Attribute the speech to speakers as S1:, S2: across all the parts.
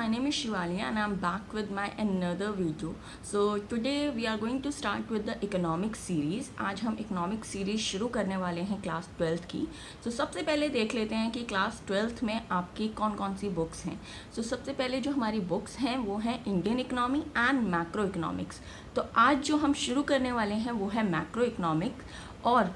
S1: name is Shivali and I'm back with my another video. So today we are going to start with the economics series. आज हम economics series शुरू करने वाले हैं class 12th की. So सबसे पहले देख लेते हैं कि क्लास 12th में आपकी कौन कौन सी बुक्स हैं. So सबसे पहले जो हमारी बुक्स हैं वो हैं Indian economy and macro economics. तो आज जो हम शुरू करने वाले हैं वो है मैक्रो इकोनॉमिक्स और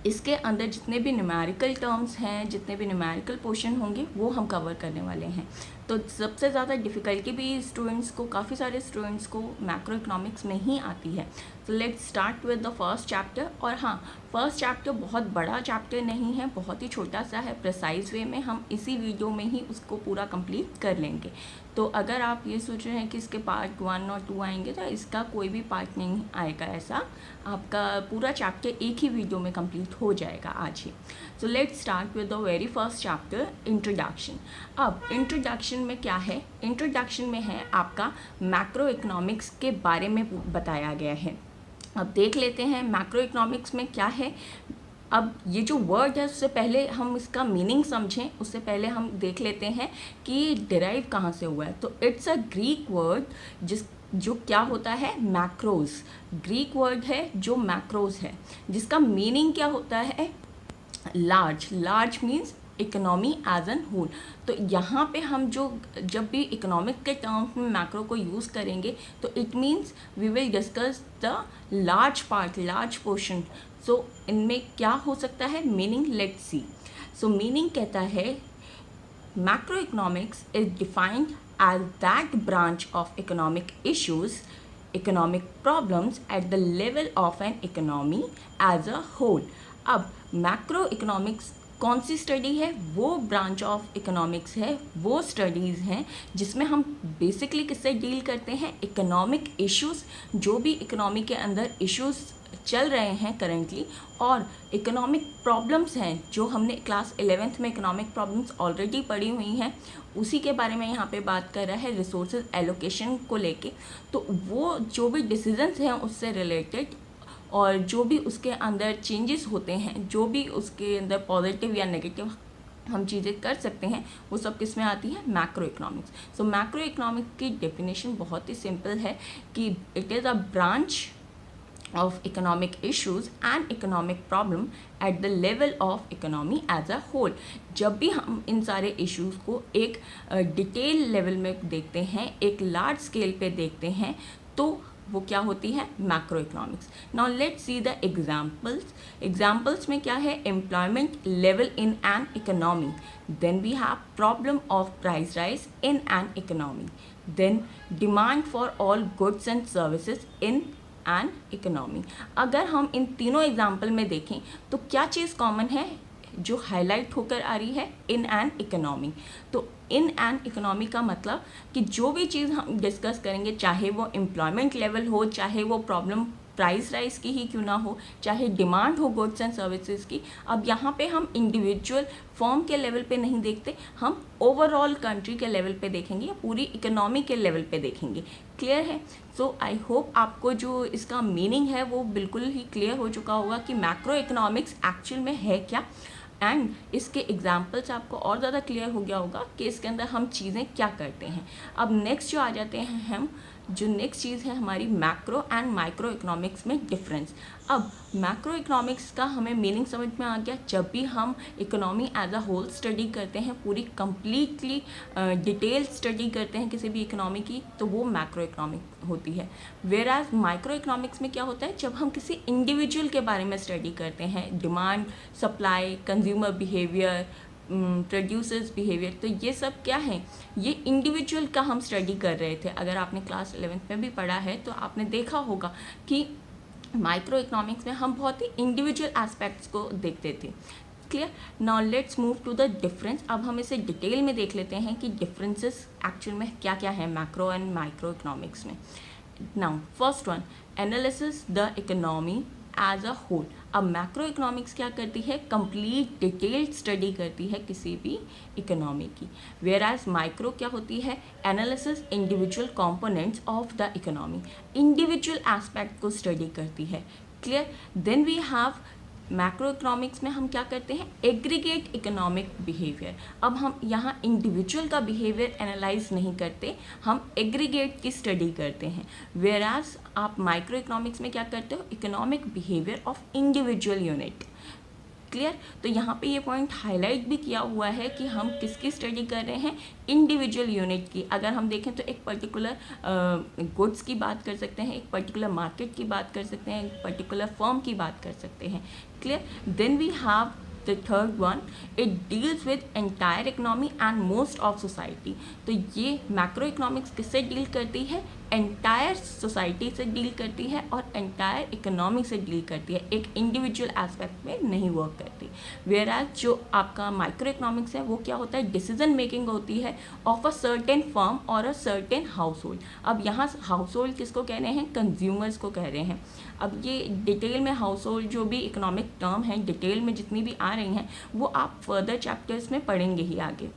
S1: इसके अंदर जितने भी न्यूमेरिकल टर्म्स हैं, जितने भी न्यूमेरिकल पोर्शन होंगे वो हम कवर करने वाले हैं. तो सबसे ज़्यादा डिफ़िकल्टी भी स्टूडेंट्स को, काफ़ी सारे स्टूडेंट्स को मैक्रो इकोनॉमिक्स में ही आती है. तो let's start with the first chapter. और हाँ, फर्स्ट चैप्टर बहुत बड़ा चैप्टर नहीं है, बहुत ही छोटा सा है. प्रिसाइज वे में हम इसी वीडियो में ही उसको पूरा कंप्लीट कर लेंगे. तो अगर आप ये सोच रहे हैं कि इसके पार्ट 1 और 2 आएंगे, तो इसका कोई भी पार्ट नहीं आएगा. ऐसा आपका पूरा चैप्टर एक ही वीडियो में कंप्लीट हो जाएगा आज ही. So let's start with the very first chapter, introduction. अब इंट्रोडक्शन में क्या है? इंट्रोडक्शन में है आपका मैक्रो इकोनॉमिक्स के बारे में बताया गया है. अब देख लेते हैं मैक्रो इकोनॉमिक्स में क्या है. अब ये जो वर्ड है, उससे पहले हम इसका मीनिंग समझें, उससे पहले हम देख लेते हैं कि डिराइव कहाँ से हुआ है. तो इट्स अ ग्रीक वर्ड जो क्या होता है, मैक्रोज. ग्रीक वर्ड है जो मैक्रोज है, जिसका मीनिंग क्या होता है, large. Large means economy as an whole. तो यहाँ पे हम जब भी इकोनॉमिक के टर्म्स में मैक्रो को यूज़ करेंगे तो it means we will discuss the large part, large portion. So इनमें क्या हो सकता है meaning, let's see. So meaning कहता है macro economics is defined as that branch of economic issues, economic problems at the level of an economy as a whole. अब macro economics कौन सी स्टडी है? वो ब्रांच ऑफ इकोनॉमिक्स है, वो studies हैं जिसमें हम बेसिकली किससे डील करते हैं, इकोनॉमिक इश्यूज़. जो भी इकोनॉमी के अंदर इश्यूज़ चल रहे हैं करेंटली, और इकोनॉमिक प्रॉब्लम्स हैं जो हमने क्लास 11th में इकोनॉमिक प्रॉब्लम्स ऑलरेडी पढ़ी हुई हैं, उसी के बारे में यहाँ पे बात कर रहा है, रिसोर्सेज एलोकेशन को लेके. तो वो जो भी डिसीजंस हैं उससे रिलेटेड, और जो भी उसके अंदर चेंजेस होते हैं, जो भी उसके अंदर पॉजिटिव या नेगेटिव हम चीज़ें कर सकते हैं, वो सब किस में आती है, मैक्रो इकोनॉमिक्स. सो मैक्रो इकोनॉमिक्स की डेफिनेशन बहुत ही सिंपल है कि it is a branch of economic issues and economic problem at the level of economy as a whole. जब भी हम इन सारे issues को एक डिटेल लेवल में देखते हैं, एक लार्ज स्केल पे देखते हैं, तो वो क्या होती है, macro economics. Now let's see the examples. Examples में क्या है, employment level in an economy, then we have problem of price rise in an economy, then demand for all goods and services in an economy. अगर हम इन तीनों example में देखें तो क्या चीज़ कॉमन है जो हाईलाइट होकर आ रही है, इन एन इकोनॉमी. तो इन एन इकोनॉमी का मतलब कि जो भी चीज़ हम डिस्कस करेंगे, चाहे वो एम्प्लॉयमेंट लेवल हो, चाहे वो प्रॉब्लम प्राइस राइज की ही क्यों ना हो, चाहे डिमांड हो गुड्स एंड सर्विसेज की. अब यहाँ पे हम इंडिविजुअल फर्म के लेवल पे नहीं देखते, हम ओवरऑल कंट्री के लेवल पे देखेंगे या पूरी इकोनॉमी के लेवल पे देखेंगे. क्लियर है? सो आई होप आपको जो इसका मीनिंग है वो बिल्कुल ही क्लियर हो चुका होगा कि मैक्रो इकोनॉमिक्स एक्चुअल में है क्या, एंड इसके एग्जाम्पल्स आपको और ज़्यादा क्लियर हो गया होगा कि इसके अंदर हम चीज़ें क्या करते हैं. अब नेक्स्ट जो आ जाते हैं हम, जो नेक्स्ट चीज़ है हमारी, मैक्रो एंड माइक्रो इकोनॉमिक्स में डिफरेंस. अब मैक्रो इकोनॉमिक्स का हमें मीनिंग समझ में आ गया. जब भी हम economy as a whole study करते हैं, पूरी कंप्लीटली डिटेल स्टडी करते हैं किसी भी इकोनॉमी की, तो वो मैक्रो इकोनॉमिक होती है. वेयर एज माइक्रो इकोनॉमिक्स में क्या होता है, जब हम किसी इंडिविजुअल के बारे में स्टडी करते हैं, demand, supply, consumer behaviour, producers behaviour, तो ये सब क्या है, ये इंडिविजुअल का हम स्टडी कर रहे थे. अगर आपने क्लास 11th में भी पढ़ा है तो आपने देखा होगा कि माइक्रो इकोनॉमिक्स में हम बहुत ही इंडिविजुअल एस्पेक्ट्स को देखते थे. Clear? Now let's move to the difference. अब हम इसे डिटेल में देख लेते हैं कि डिफरेंसेस एक्चुअल में क्या क्या है मैक्रो एंड माइक्रो इकोनॉमिक्स में. Now first one, analysis the economy as a whole. अब मैक्रो इकोनॉमिक्स क्या करती है, कंप्लीट डिटेल्ड स्टडी करती है किसी भी इकोनॉमी की. वेयर एज माइक्रो क्या होती है, analysis individual components of the economy, individual aspect को स्टडी करती है. Clear? Then we have macro economics में हम क्या करते हैं, एग्रीगेट इकोनॉमिक बिहेवियर। अब हम यहाँ इंडिविजुअल का बिहेवियर एनालाइज नहीं करते, हम एग्रीगेट की स्टडी करते हैं। वेयरएज आप माइक्रो इकोनॉमिक्स में क्या करते हो, economic behaviour of individual unit. Clear. तो यहाँ पे ये पॉइंट हाईलाइट भी किया हुआ है कि हम किसकी स्टडी कर रहे हैं, इंडिविजुअल यूनिट की। अगर हम देखें तो एक पर्टिकुलर गुड्स की बात कर सकते हैं, एक पर्टिकुलर मार्केट की बात कर सकते हैं, एक पर्टिकुलर फर्म की बात कर सकते हैं। Clear. Then we have the third one, it deals with entire economy and most of society. तो ये मैक्रो इकोनॉमिक्स किससे डील करती है, एंटायर सोसाइटी से डील करती है और एंटायर इकोनॉमी से डील करती है, एक इंडिविजुअल एस्पेक्ट में नहीं वर्क करती। वेयरएज जो आपका माइक्रो इकोनॉमिक्स है वो क्या होता है, डिसीजन मेकिंग होती है ऑफ अ सर्टेन फर्म और अ सर्टेन हाउस होल्ड। अब यहाँ हाउस होल्ड किसको कह रहे हैं, कंज्यूमर्स को कह रहे हैं। अब ये डिटेल में हाउस होल्ड जो भी इकोनॉमिक टर्म है डिटेल में जितनी भी आ रही हैं वो आप फर्दर चैप्टर्स में पढ़ेंगे ही आगे।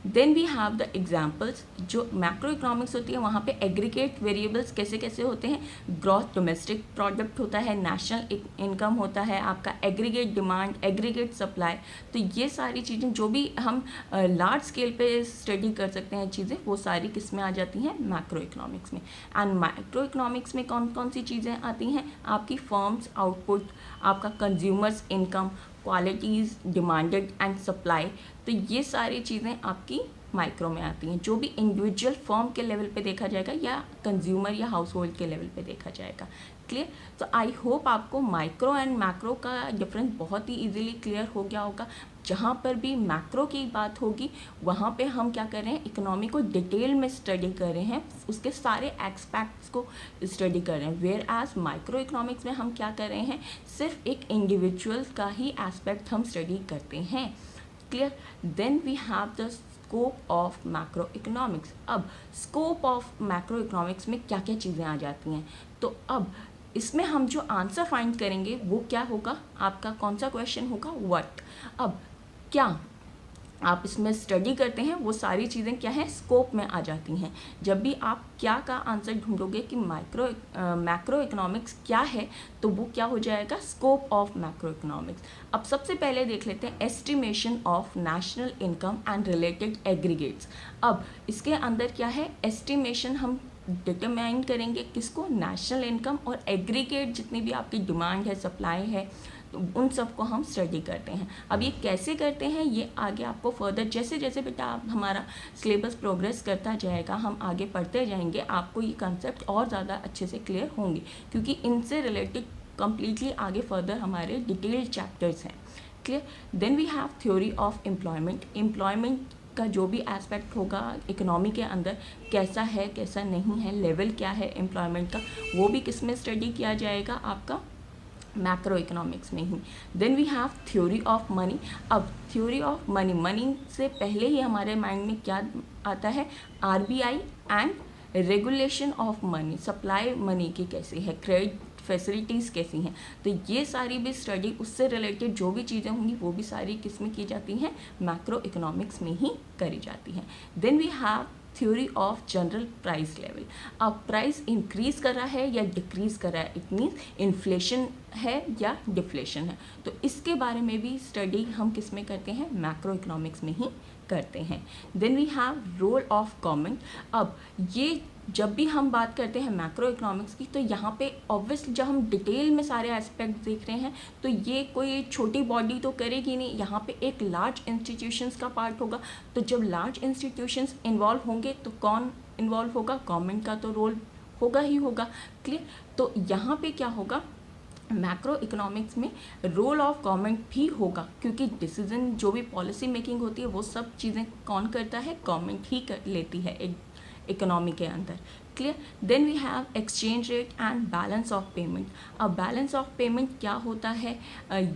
S1: Then we have the examples. जो मैक्रो इकोनॉमिक्स होती है वहाँ पे एग्रीगेट वेरिएबल्स कैसे कैसे होते हैं, ग्रॉस डोमेस्टिक प्रोडक्ट होता है, नेशनल इनकम होता है, आपका एग्रीगेट डिमांड, एग्रीगेट सप्लाई। तो ये सारी चीज़ें जो भी हम लार्ज स्केल पे स्टडी कर सकते हैं चीज़ें, वो सारी किस में आ जाती हैं, मैक्रो इकोनॉमिक्स में। एंड माइक्रो इकोनॉमिक्स में कौन कौन सी चीज़ें आती हैं, आपकी फर्म्स आउटपुट, आपका consumers income, qualities demanded and supply. तो ये सारी चीज़ें आपकी माइक्रो में आती हैं, जो भी इंडिविजुअल फर्म के लेवल पे देखा जाएगा या कंज्यूमर या हाउस होल्ड के लेवल पे देखा जाएगा। क्लियर। तो आई होप आपको माइक्रो एंड मैक्रो का डिफरेंस बहुत ही इजीली क्लियर हो गया होगा। जहाँ पर भी मैक्रो की बात होगी वहाँ पे हम क्या कर रहे हैं, इकोनॉमी को डिटेल में स्टडी कर रहे हैं, उसके सारे एस्पेक्ट्स को स्टडी कर रहे हैं। वेयर एज माइक्रो इकोनॉमिक्स में हम क्या कर रहे हैं, सिर्फ एक इंडिविजुअल का ही एस्पेक्ट हम स्टडी करते हैं। Clear. Then we have the scope of macro economics. अब स्कोप ऑफ मैक्रो इकोनॉमिक्स में क्या क्या चीज़ें आ जाती हैं, तो अब इसमें हम जो आंसर फाइंड करेंगे वो क्या होगा, आपका कौन सा क्वेश्चन होगा, व्हाट। अब क्या आप इसमें स्टडी करते हैं वो सारी चीज़ें क्या है, स्कोप में आ जाती हैं। जब भी आप क्या का आंसर ढूंढोगे कि मैक्रो इकोनॉमिक्स क्या है, तो वो क्या हो जाएगा, स्कोप ऑफ मैक्रो इकोनॉमिक्स। अब सबसे पहले देख लेते हैं estimation of national income and related aggregates. अब इसके अंदर क्या है, एस्टिमेशन हम डिटरमाइन करेंगे किसको, नेशनल इनकम और एग्रीगेट जितनी भी आपकी डिमांड है, सप्लाई है, तो उन सब को हम स्टडी करते हैं। अब ये कैसे करते हैं ये आगे आपको फर्दर जैसे जैसे बेटा आप हमारा सिलेबस प्रोग्रेस करता जाएगा, हम आगे पढ़ते जाएंगे, आपको ये कंसेप्ट और ज़्यादा अच्छे से क्लियर होंगे, क्योंकि इनसे रिलेटेड कम्प्लीटली आगे फर्दर हमारे डिटेल्ड चैप्टर्स हैं। Clear. Then we have theory of employment. Employment का जो भी एस्पेक्ट होगा इकोनॉमी के अंदर, कैसा है कैसा नहीं है, लेवल क्या है एम्प्लॉयमेंट का, वो भी किस में स्टडी किया जाएगा, आपका मैक्रो इकोनॉमिक्स में ही। Then we have theory of money. अब थ्योरी ऑफ मनी, मनी से पहले ही हमारे माइंड में क्या आता है, RBI and regulation of money, supply money की कैसी है, क्रेडिट फैसिलिटीज़ कैसी हैं। तो ये सारी भी स्टडी, उससे रिलेटेड जो भी चीज़ें होंगी वो भी सारी किस में की जाती हैं, मैक्रो इकोनॉमिक्स में ही करी जाती हैं। Then we have theory of general price level. अब प्राइस इंक्रीज कर रहा है या डिक्रीज कर रहा है, इट मीन्स इन्फ्लेशन है या डिफ्लेशन है, तो इसके बारे में भी स्टडी हम किस में करते हैं, मैक्रो इकोनॉमिक्स में ही करते हैं। Then we have role of government. अब ये जब भी हम बात करते हैं मैक्रो इकोनॉमिक्स की, तो यहाँ पे ऑब्वियसली जब हम डिटेल में सारे एस्पेक्ट देख रहे हैं तो ये कोई छोटी बॉडी तो करेगी नहीं, यहाँ पे एक लार्ज इंस्टीट्यूशंस का पार्ट होगा। तो जब लार्ज इंस्टीट्यूशंस इन्वॉल्व होंगे तो कौन इन्वॉल्व होगा, गवर्नमेंट का तो रोल होगा ही होगा। क्लियर। तो यहाँ पे क्या होगा, मैक्रो इकोनॉमिक्स में रोल ऑफ गवर्नमेंट भी होगा, क्योंकि डिसीजन जो भी पॉलिसी मेकिंग होती है वो सब चीज़ें कौन करता है, गवर्नमेंट ही कर लेती है एक इकोनॉमी के अंदर। Clear. Then we have exchange rate and balance of payment. अब बैलेंस ऑफ पेमेंट क्या होता है,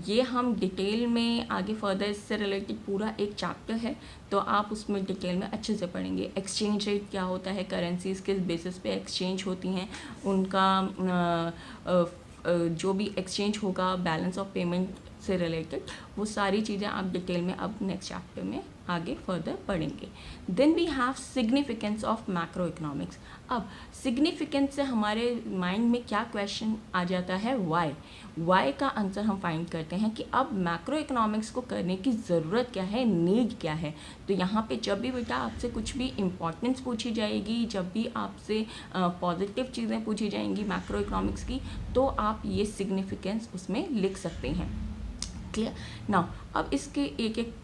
S1: ये हम डिटेल में आगे फर्दर इससे रिलेटेड पूरा एक चैप्टर है, तो आप उसमें डिटेल में अच्छे से पढ़ेंगे। एक्सचेंज रेट क्या होता है, करेंसीज किस बेसिस पे एक्सचेंज होती हैं, उनका जो भी एक्सचेंज होगा, बैलेंस ऑफ पेमेंट से रिलेटेड, वो सारी चीज़ें आप डिटेल में अब नेक्स्ट चैप्टर में आगे फर्दर पढ़ेंगे। Then we have significance of macro economics. अब सिग्निफिकेंस से हमारे माइंड में क्या क्वेश्चन आ जाता है, वाई का आंसर हम फाइंड करते हैं कि अब मैक्रो इकोनॉमिक्स को करने की ज़रूरत क्या है, नीड क्या है। तो यहाँ पे जब भी बेटा आपसे कुछ भी इम्पोर्टेंस पूछी जाएगी, जब भी आपसे पॉजिटिव चीज़ें पूछी जाएंगी मैक्रो इकोनॉमिक्स की, तो आप ये सिग्निफिकेंस उसमें लिख सकते हैं। क्लियर नाउ, अब इसके एक एक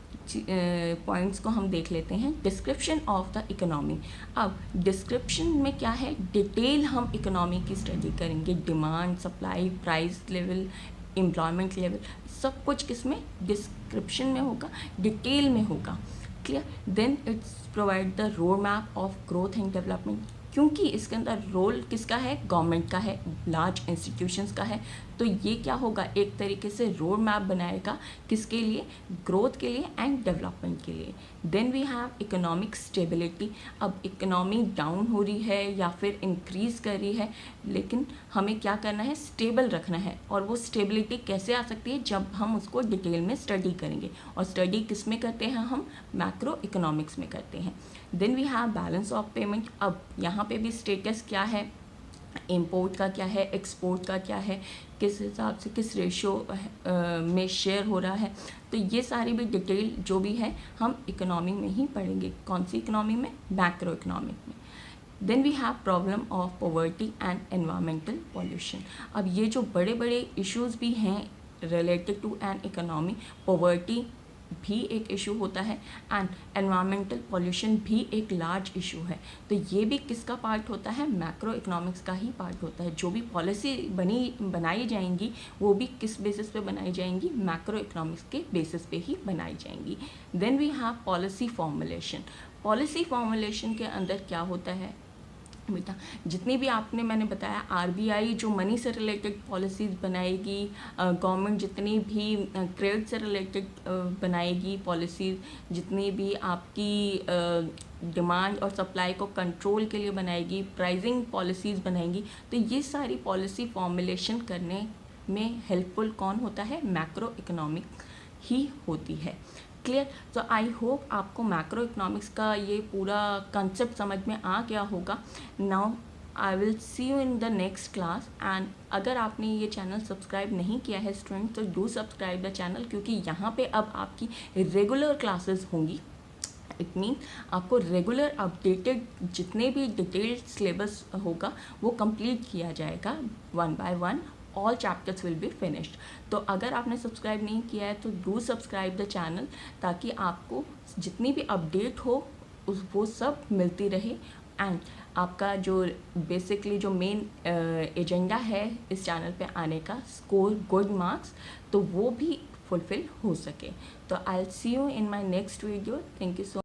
S1: पॉइंट्स को हम देख लेते हैं। Description of the economy. अब डिस्क्रिप्शन में क्या है, डिटेल हम इकोनॉमी की स्टडी करेंगे, demand, supply, price level, employment level, सब कुछ किसमें, डिस्क्रिप्शन में होगा, डिटेल में होगा। Clear. Then it's provide the road map of growth and development, क्योंकि इसके अंदर रोल किसका है, गवर्नमेंट का है, लार्ज इंस्टीट्यूशंस का है, तो ये क्या होगा, एक तरीके से रोड मैप बनाएगा किसके लिए, ग्रोथ के लिए एंड डेवलपमेंट के लिए। Then we have economic stability. अब इकोनॉमी डाउन हो रही है या फिर इंक्रीज कर रही है, लेकिन हमें क्या करना है, स्टेबल रखना है। और वो स्टेबिलिटी कैसे आ सकती है, जब हम उसको डिटेल में स्टडी करेंगे, और स्टडी किस में करते हैं हम, मैक्रो इकोनॉमिक्स में करते हैं। Then we have balance of payment. अब यहाँ पे भी स्टेटस क्या है, इंपोर्ट का क्या है, एक्सपोर्ट का क्या है, किस हिसाब से किस रेशो में शेयर हो रहा है, तो ये सारी भी डिटेल जो भी है हम इकोनॉमी में ही पढ़ेंगे। कौन सी इकोनॉमी में, मैक्रो इकोनॉमिक में। Then we have problem of poverty and environmental pollution. अब ये जो बड़े बड़े इश्यूज भी हैं related to an economy, poverty भी एक इशू होता है एंड एनवायरमेंटल पॉल्यूशन भी एक लार्ज इशू है। तो ये भी किसका पार्ट होता है, मैक्रो इकोनॉमिक्स का ही पार्ट होता है। जो भी पॉलिसी बनाई जाएंगी वो भी किस बेसिस पे बनाई जाएंगी, मैक्रो इकोनॉमिक्स के बेसिस पे ही बनाई जाएंगी। Then we have policy formulation. Policy formulation के अंदर क्या होता है बेटा, जितनी भी आपने मैंने बताया, आरबीआई जो मनी से रिलेटेड पॉलिसीज़ बनाएगी, गवर्नमेंट जितनी भी क्रेडिट से रिलेटेड बनाएगी पॉलिसीज़, जितनी भी आपकी डिमांड और सप्लाई को कंट्रोल के लिए बनाएगी, प्राइसिंग पॉलिसीज़ बनाएंगी, तो ये सारी पॉलिसी फॉर्मुलेशन करने में हेल्पफुल कौन होता है, मैक्रो इकोनॉमिक ही होती है। क्लियर। तो आई होप आपको मैक्रो इकोनॉमिक्स का ये पूरा कंसेप्ट समझ में आ गया होगा। Now I will see you in the next class. And अगर आपने ये चैनल सब्सक्राइब नहीं किया है स्टूडेंट, तो डू सब्सक्राइब द चैनल, क्योंकि यहाँ पे अब आपकी रेगुलर क्लासेस होंगी। इट मीन आपको रेगुलर अपडेटेड जितने भी डिटेल्ड सिलेबस होगा वो कंप्लीट किया जाएगा, 1 by 1 all chapters will be finished. तो अगर आपने सब्सक्राइब नहीं किया है तो डू सब्सक्राइब द चैनल, ताकि आपको जितनी भी अपडेट हो वो सब मिलती रहे। एंड आपका जो बेसिकली जो मेन एजेंडा है इस चैनल पे आने का, स्कोर गुड मार्क्स, तो वो भी फुलफिल हो सके। तो I will see you in my next video. Thank you so